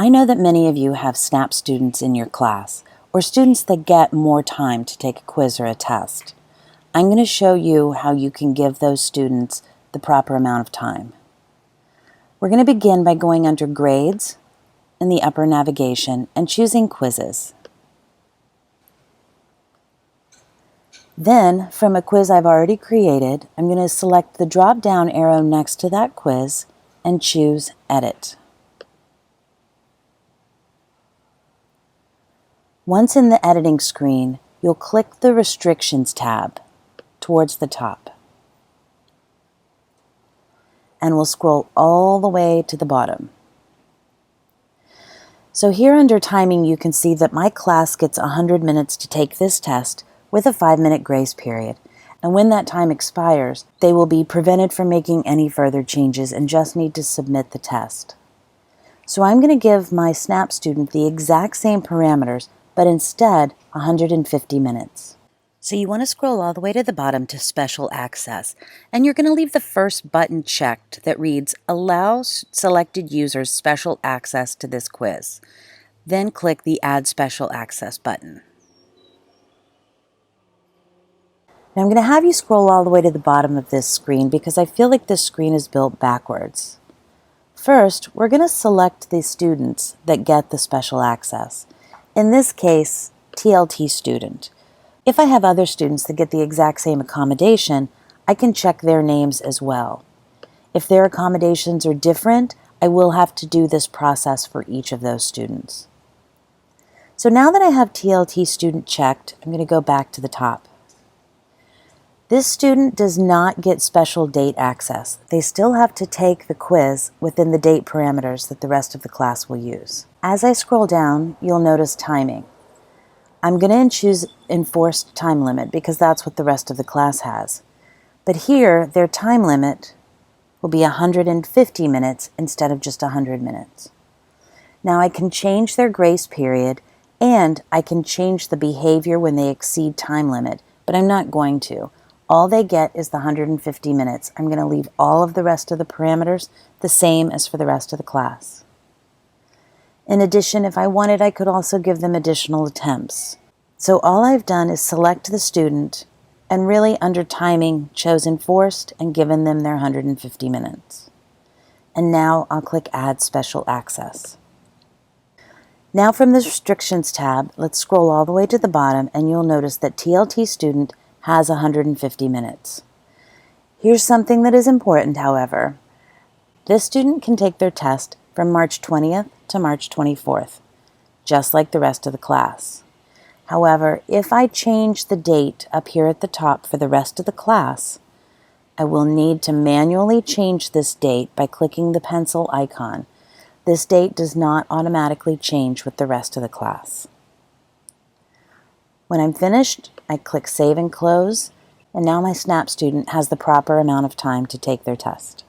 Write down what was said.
I know that many of you have SNAP students in your class, or students that get more time to take a quiz or a test. I'm going to show you how you can give those students the proper amount of time. We're going to begin by going under Grades in the upper navigation and choosing Quizzes. Then, from a quiz I've already created, I'm going to select the drop-down arrow next to that quiz and choose Edit. Once in the editing screen, you'll click the Restrictions tab towards the top. And we'll scroll all the way to the bottom. So here under Timing, you can see that my class gets 100 minutes to take this test with a 5-minute grace period. And when that time expires, they will be prevented from making any further changes and just need to submit the test. So I'm going to give my SNAP student the exact same parameters, but instead 150 minutes. So you want to scroll all the way to the bottom to Special Access, and you're going to leave the first button checked that reads Allow selected users special access to this quiz. Then click the Add Special Access button. Now I'm going to have you scroll all the way to the bottom of this screen because I feel like this screen is built backwards. First, we're going to select the students that get the special access. In this case, TLT student. If I have other students that get the exact same accommodation, I can check their names as well. If their accommodations are different, I will have to do this process for each of those students. So now that I have TLT student checked, I'm going to go back to the top. This student does not get special date access. They still have to take the quiz within the date parameters that the rest of the class will use. As I scroll down, you'll notice timing. I'm going to choose enforced time limit because that's what the rest of the class has. But here, their time limit will be 150 minutes instead of just 100 minutes. Now I can change their grace period and I can change the behavior when they exceed time limit, but I'm not going to. All they get is the 150 minutes. I'm going to leave all of the rest of the parameters the same as for the rest of the class. In addition, if I wanted, I could also give them additional attempts. So all I've done is select the student and really under Timing chose Enforced and given them their 150 minutes. And now I'll click Add Special Access. Now from the Restrictions tab, let's scroll all the way to the bottom and you'll notice that TLT student has 150 minutes. Here's something that is important, however. This student can take their test from March 20th to March 24th, just like the rest of the class. However, if I change the date up here at the top for the rest of the class, I will need to manually change this date by clicking the pencil icon. This date does not automatically change with the rest of the class. When I'm finished, I click Save and Close, and now my SNAP student has the proper amount of time to take their test.